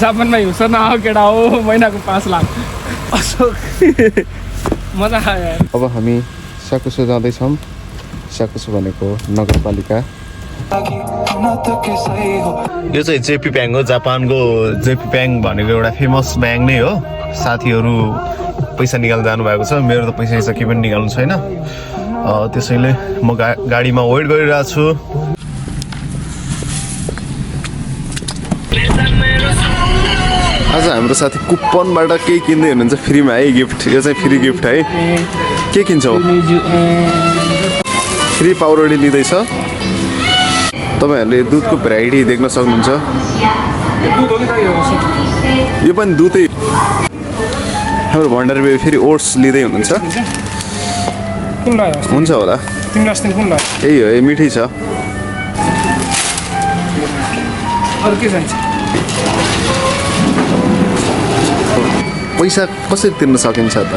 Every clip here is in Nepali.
जापानमा हिउँछ न केटा हो महिनाको 5 लाख मजा आयो यार। अब हामी स्याकुसो जाँदैछौँ। स्याकुसो भनेको नगरपालिका। यो चाहिँ जेपी ब्याङ्क हो, जापानको जेपी ब्याङ्क भनेको एउटा फेमस ब्याङ्क नै हो। साथीहरू पैसा निकाल्न जानुभएको छ, मेरो त पैसा केही पनि निकाल्नु छैन। त्यसैले म गाडीमा वेट गरिरहेको छु। आज हाम्रो साथी कुपनबाट केही किन्दै हुनुहुन्छ फ्रीमा है, गिफ्ट। यो चाहिँ फ्री गिफ्ट है। के किन्छौ? फ्री पाउरोडी लिँदैछ। तपाईँहरूले दुधको भेराइटी देख्न सक्नुहुन्छ। यो पनि दुधै। हाम्रो भण्डारी बेबी फेरि ओट्स लिँदै हुनुहुन्छ। हुन्छ होला। यही हो, मिठै छ। पैसा कसरी तिर्न सकिन्छ त?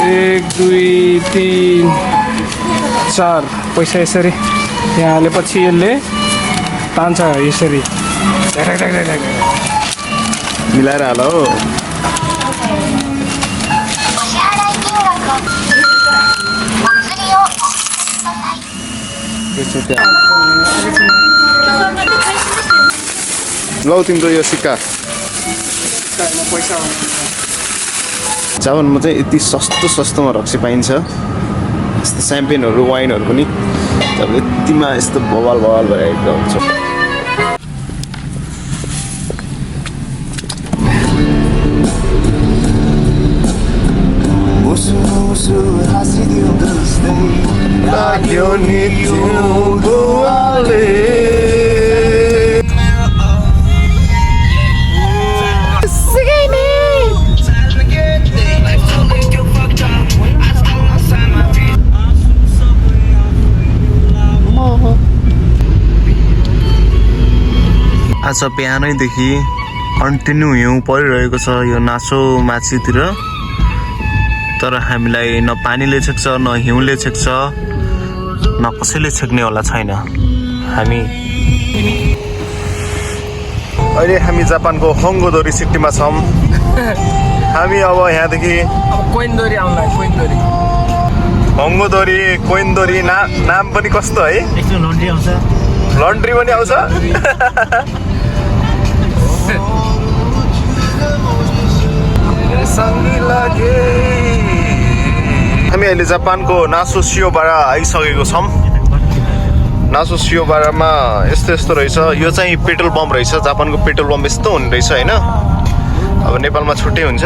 एक दुई तीन चार पैसा यसरी यहाँ हालेपछि यसले तान्छ यसरी मिलाएर हाल हो। लौ तिम्रो यो सिक्का। जापानमा चाहिँ यति सस्तोमा रक्सी पाइन्छ। यस्तो स्याम्पेनहरू वाइनहरू पनि यतिमा यस्तो बवाल भइरहेको हुन्छ। आज बिहानैदेखि कन्टिन्यू हिउँ परिरहेको छ यो नासो माछीतिर। तर हामीलाई न पानीले छेक्छ न हिउँले छेक्छ न कसैले छेक्ने होला छैन। अहिले हामी जापानको होङ्गोदोरी सिटीमा छौँ। हामी अब यहाँदेखि कोइनदोरी आउँला। होङ्गोदोरी कोइनदोरी नाम पनि कस्तो है? लन्ड्री पनि आउँछ। हामी अहिले जापानको नासो सियोबारा आइसकेको छौँ। नासो सियोबारामा यस्तो रहेछ। यो चाहिँ पेट्रोल पम्प रहेछ। जापानको पेट्रोल पम्प यस्तो हुने रहेछ होइन। अब नेपालमा छुट्टै हुन्छ।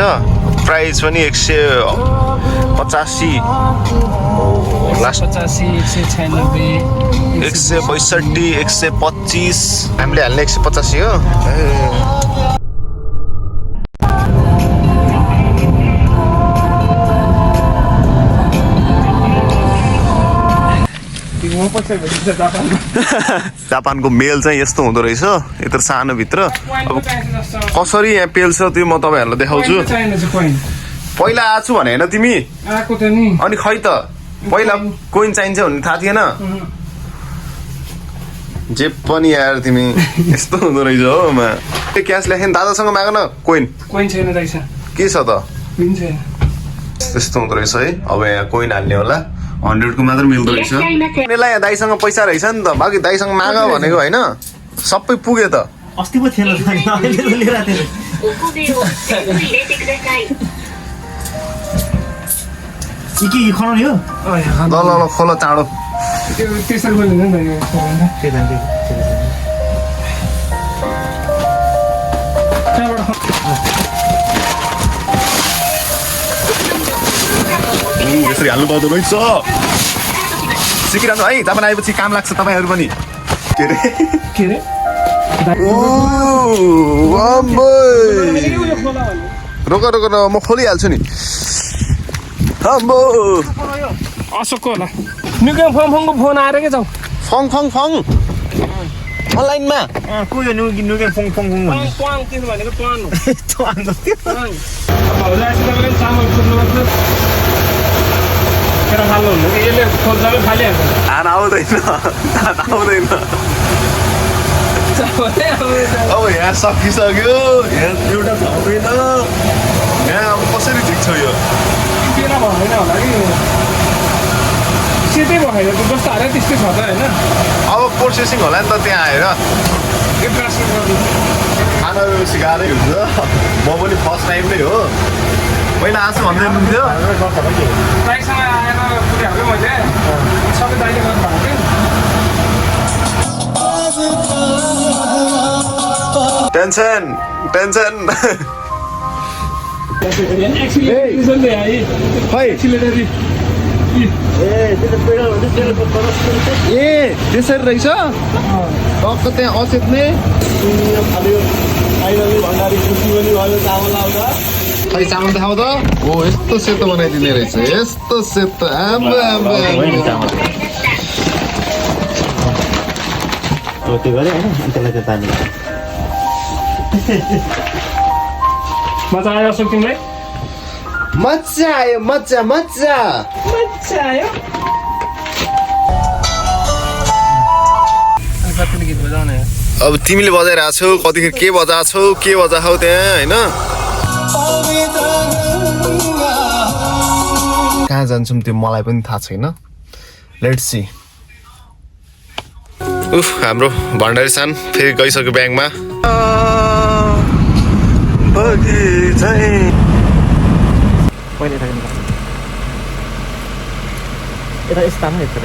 प्राइस पनि 185 लास्ट 162 125 हामीले हाल्ने 185 हो। जापानको मेल चाहिँ यस्तो हुँदो रहेछ। यत्रो सानो भित्र। अब कसरी यहाँ पेल्छ त्यो म तपाईँहरूलाई देखाउँछु। पहिला आएको छु भने होइन तिमी? अनि खै त पहिला कोइन चाहिन्छ भन्ने थाहा थिएन। जे पनि यार तिमी यस्तो हुँदो रहेछ हो। क्यास ल्याखेँ दादासँग माग न। कोइन छैन रहेछ। के छ त? यस्तो हुँदो रहेछ है। अब यहाँ कोइन हाल्ने होला। 100 को मात्र मिल्दो रहेछ। यसलाई यहाँ दाइसँग पैसा रहेछ नि त। बाँकी दाइसँग माग भनेको होइन। सबै पुग्यो त। अस्ति पो थिएन। के खनाउने हो? ल खोल चाँडो। यसरी हाल्नु पर्दो रहेछ सिकिरहनु है जापान आएपछि काम लाग्छ तपाईँहरू पनि के अरे के अरे रोक रोक म खोलिहाल्छु नि आम्बो अशोकको होला निकै फङको फोन आएर के जाउँ फङ फङ फङ अनलाइनमा को यो नुगे फङ फङ फङ भन्ने प्वाङ तिन भनेको प्वाङ हो त्वाङ जस्तो चामल फुट्नु पर्छ केटा फाल्नु हुनु कि यसले खोज्दामै फालिहाल्छ धान आउँदैन अब यहाँ सकिसक्यो यहाँ एउटा झर्दैन यहाँ अब कसरी झिक्छ यो किन भन्दैन होला कि सेतै भएन जस्तो हाल्यो त्यस्तै छ त होइन अब प्रोसेसिङ होला नि त त्यहाँ आएर यो ट्रान्सफर गरिदिनु खाना सिकाएरै हुन्छ म पनि फर्स्ट टाइम नै हो पहिला आएको भन्दै हुनुहुन्थ्यो दाइसँग आएर पुऱ्याएको मैले सबै दाइले गर्नु भएको टेन्सन टेन्सन ए त्यसरी रहेछ टक्क त्यहाँ अचेत्ने खै चामल देखाउ त हो यस्तो सेतो बनाइदिने रहेछ यस्तो सेतो त्यो गरे होइन अनि त्यसलाई चाहिँ पानी मजा आयो अशोक तिमीलाई मजा आयो मजा मजा मजा आयो कतिले गीत बजाउने अब तिमीले बजाइरहेको छौ कतिखेर के बजाएको त्यहाँ होइन कहाँ जान्छौँ त्यो मलाई पनि थाहा छैन लेट्स सी उफ हाम्रो भण्डारी सान फेरि गइसक्यो ब्याङ्कमा पहिले यता यस्ता यता